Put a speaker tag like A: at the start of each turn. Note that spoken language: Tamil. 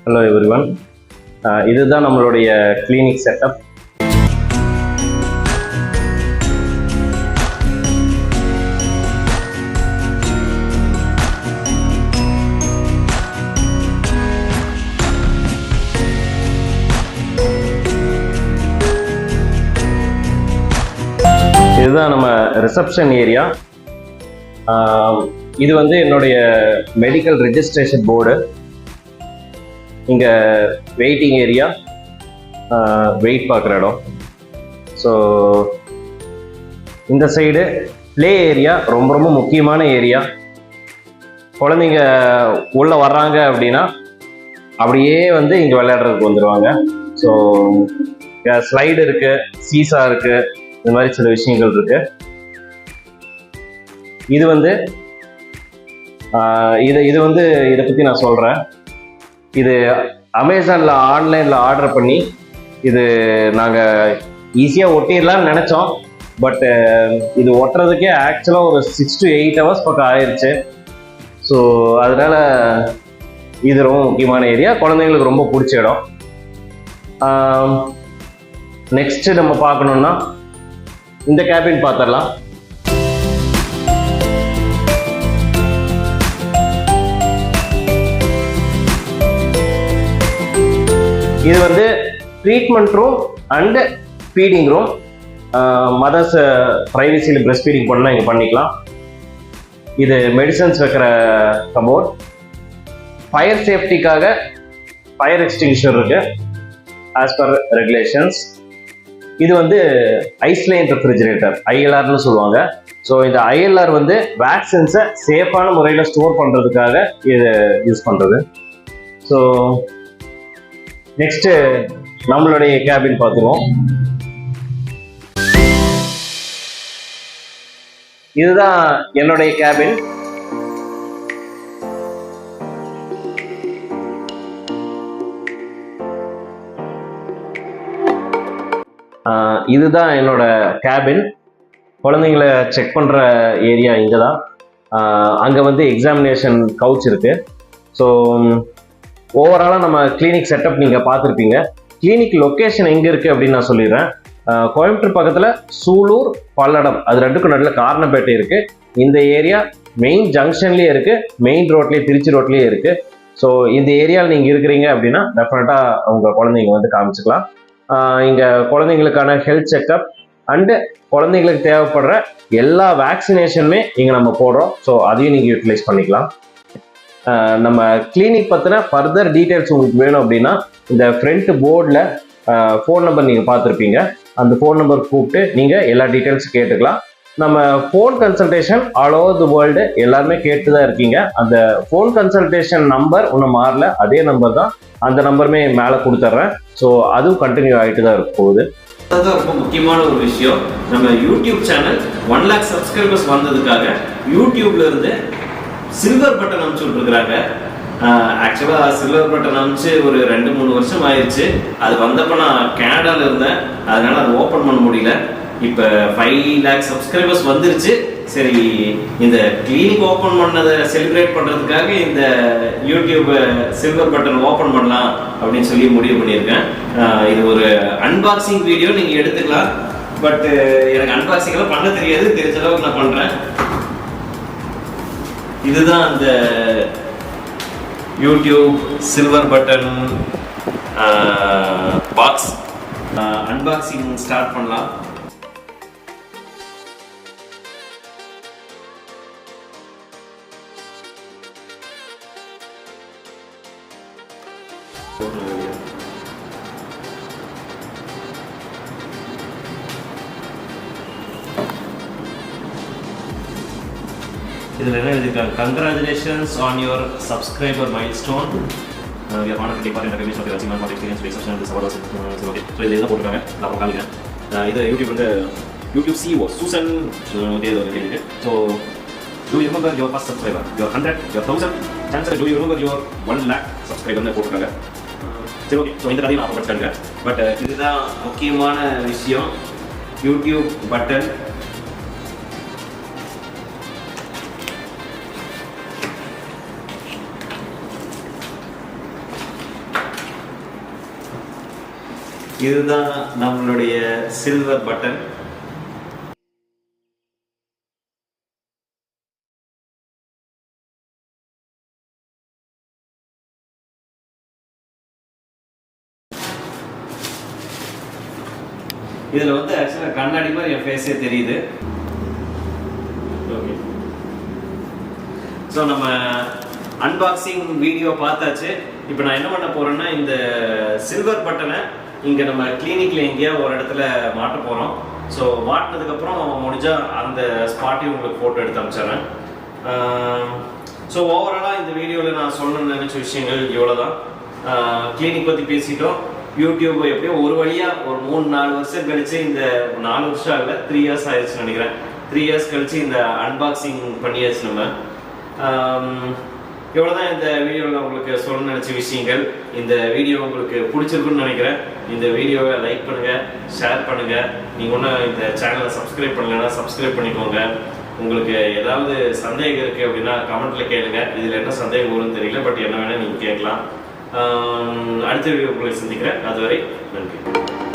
A: ஹலோ எவ்ரிவன், இதுதான் நம்மளுடைய கிளினிக் செட்டப். இதுதான் நம்ம ரிசப்ஷன் ஏரியா. இது வந்து என்னுடைய மெடிக்கல் ரெஜிஸ்ட்ரேஷன் போர்டு. இங்கே வெயிட்டிங் ஏரியா, வெயிட் பார்க்குற இடம். ஸோ இந்த சைடு ப்ளே ஏரியா, ரொம்ப ரொம்ப முக்கியமான ஏரியா. குழந்தைங்க உள்ளே வர்றாங்க அப்படின்னா அப்படியே வந்து இங்கே விளையாடுறதுக்கு வந்துடுவாங்க. ஸோ ஸ்லைடு இருக்குது, சீசா இருக்குது, இந்த மாதிரி சில விஷயங்கள் இருக்குது. இது வந்து இதை பற்றி நான் சொல்கிறேன். இது அமேசானில் ஆன்லைனில் ஆர்டர் பண்ணி இது நாங்கள் ஈஸியாக ஒட்டிடலாம்னு நினச்சோம். பட் இது ஒட்டுறதுக்கே ஆக்சுவலாக ஒரு 6 to 8 hours பக்கம் ஆயிடுச்சு. ஸோ அதனால் இது ரொம்ப முக்கியமான ஏரியா, குழந்தைங்களுக்கு ரொம்ப பிடிச்ச இடம். நெக்ஸ்ட்டு நம்ம பார்க்கணுன்னா இந்த கேபின் பார்த்துடலாம். இது வந்து treatment room and feeding room. Mothers ப்ரைவசியில் பிரெஸ்ட் ஃபீடிங் பண்ணால் இங்கே பண்ணிக்கலாம். இது மெடிசன்ஸ் வைக்கிற கபோர்ட். ஃபயர் சேஃப்டிக்காக ஃபயர் எக்ஸ்டிங்ஷர் இருக்கு ஆஸ் பர் ரெகுலேஷன்ஸ். இது வந்து ஐஸ்லைன் ரெஃப்ரிஜிரேட்டர், ஐஎல்ஆர்னு சொல்லுவாங்க. ஸோ இந்த ஐஎல்ஆர் வந்து வேக்சின்ஸை சேஃபான முறையில் ஸ்டோர் பண்ணுறதுக்காக இது யூஸ் பண்ணுறது. ஸோ நெக்ஸ்ட் நம்மளுடைய கேபின் பார்த்துருவோம். இதுதான் என்னுடைய கேபின். இதுதான் என்னோட கேபின். குழந்தைங்களை செக் பண்ணுற ஏரியா இங்கே தான். அங்கே வந்து எக்ஸாமினேஷன் கவுச் இருக்கு. ஸோ ஓவராலாக நம்ம கிளினிக் செட்டப் நீங்கள் பார்த்துருப்பீங்க. கிளினிக் லொக்கேஷன் எங்கே இருக்குது அப்படின்னு நான் சொல்லிடுறேன். கோயம்புத்தூர் பக்கத்தில் சூலூர், பல்லடம், அது ரெண்டுக்கும் நடுவில் காரணப்பேட்டை இருக்குது. இந்த ஏரியா மெயின் ஜங்ஷன்லேயே இருக்குது, மெயின் ரோட்லேயே, திருச்சி ரோட்லேயே இருக்குது. ஸோ இந்த ஏரியாவில் நீங்கள் இருக்கிறீங்க அப்படின்னா டெஃபினட்டாக உங்கள் குழந்தைங்க வந்து காமிச்சிக்கலாம். இங்கே குழந்தைங்களுக்கான ஹெல்த் செக்கப் அண்டு குழந்தைங்களுக்கு தேவைப்படுற எல்லா வேக்சினேஷனுமே இங்கே நம்ம போடுறோம். ஸோ அதையும் நீங்கள் யூட்டிலைஸ் பண்ணிக்கலாம். நம்ம கிளினிக் பற்றின ஃபர்தர் டீட்டெயில்ஸ் உங்களுக்கு வேணும் அப்படின்னா இந்த ஃப்ரண்ட் போர்டில் ஃபோன் நம்பர் நீங்கள் பார்த்துருப்பீங்க. அந்த ஃபோன் நம்பர் கூப்பிட்டு நீங்கள் எல்லா டீட்டெயில்ஸ் கேட்டுக்கலாம். நம்ம phone consultation all over the world எல்லாருமே கேட்டு தான் இருக்கீங்க. அந்த ஃபோன் கன்சல்டேஷன் நம்பர் ஒன்றும் மாறல, அதே நம்பர் தான். அந்த நம்பருமே மேலே கொடுத்துட்றேன். ஸோ அதுவும் கண்டினியூ ஆகிட்டு தான் இருக்க போகுது.
B: அதுதான் ரொம்ப முக்கியமான ஒரு விஷயம். நம்ம யூடியூப் சேனல் 1 lakh சப்ஸ்கிரைபர்ஸ் வந்ததுக்காக யூடியூப்ல இருந்து சில்வர் பட்டன் அனுப்பிச்சு விட்டுருக்குறாங்க. ஆக்சுவலாக சில்வர் பட்டன் அனுப்பிச்சு ஒரு 2-3 வருஷம் ஆயிடுச்சு. அது வந்தப்போ நான் கனடாவில் இருந்தேன், அதனால அதை ஓப்பன் பண்ண முடியல. இப்போ 5 lakh சப்ஸ்கிரைபர்ஸ் வந்துருச்சு. சரி, இந்த கிளினிக் ஓப்பன் பண்ணதை செலிப்ரேட் பண்ணுறதுக்காக இந்த யூடியூப் சில்வர் பட்டன் ஓப்பன் பண்ணலாம் அப்படின்னு சொல்லி முடிவு பண்ணியிருக்கேன். இது ஒரு அன்பாக்சிங் வீடியோ நீங்கள் எடுத்துக்கலாம். பட் எனக்கு அன்பாக்சிங்லாம் பண்ண தெரியாது, தெரிஞ்ச அளவுக்கு நான் பண்ணுறேன். இதுதான் அந்த YouTube silver button box. Unboxing start பண்ணலாம். இதில் என்ன எழுதியிருக்காங்க? Congratulations on your subscriber milestone. We are honored to take part in the recognition of your achievement for experience with exceptional this award. Okay, so இதில் என்ன போட்டிருக்காங்க நான் அப்புறம் காமிக்கிறேன். இது யூடியூப் வந்து யூடியூப் CEO சூசன் எழுதிருக்கு. So do you remember your first subscriber, your 100, your 1000 chances, do you remember your 1 lakh சப்ஸ்கிரைபர்னு போட்டிருக்காங்க. சரி, ஓகே. ஸோ இந்த கதையை நான் அப்புறம் படிச்சுருக்கேன். பட் இதுதான் முக்கியமான விஷயம், யூடியூப் பட்டன். இதுதான் நம்மளுடைய சில்வர் பட்டன். இதுல வந்து ஆக்சுவலா கண்ணாடி மாதிரி என் ஃபேஸே தெரியுது. ஓகே, ஸோ நம்ம அன்பாக்சிங் வீடியோ பார்த்தாச்சு. இப்போ நான் என்ன பண்ண போறேன்னா, இந்த சில்வர் பட்டனை இங்கே நம்ம கிளினிக்ல எங்கேயா ஒரு இடத்துல மாட்ட போகிறோம். ஸோ மாட்டினதுக்கப்புறம் முடிஞ்சா அந்த ஸ்பாட்டையும் உங்களுக்கு ஃபோட்டோ எடுத்து அனுப்பிச்சிடுறேன். ஸோ ஓவராலாக இந்த வீடியோவில் நான் சொல்லணும்னு நினச்ச விஷயங்கள் இவ்வளோ தான். கிளினிக் பற்றி பேசிட்டோம். யூடியூப் எப்படியோ ஒரு வழியாக ஒரு 3-4 வருஷம் கழிச்சு, இந்த 4 வருஷம் இல்லை 3 இயர்ஸ் ஆயிடுச்சுன்னு நினைக்கிறேன். 3 இயர்ஸ் கழிச்சு இந்த அன்பாக்சிங் பண்ணியாச்சு நம்ம. இவ்வளோதான் இந்த வீடியோவில் உங்களுக்கு சொல்ல நினச்ச விஷயங்கள். இந்த வீடியோ உங்களுக்கு பிடிச்சிருக்குன்னு நினைக்கிறேன். இந்த வீடியோவை லைக் பண்ணுங்கள், ஷேர் பண்ணுங்கள். நீங்கள் ஒன்றும் இந்த சேனலை சப்ஸ்கிரைப் பண்ணலைன்னா சப்ஸ்கிரைப் பண்ணிக்கோங்க. உங்களுக்கு ஏதாவது சந்தேகம் இருக்குது அப்படின்னா கமெண்ட்டில் கேளுங்க. இதில் என்ன சந்தேகம் வரும்னு தெரியல, பட் என்ன வேணால் நீங்கள் கேட்கலாம். அடுத்த வீடியோ உங்களை சந்திக்கிறேன். அதுவரை நன்றி.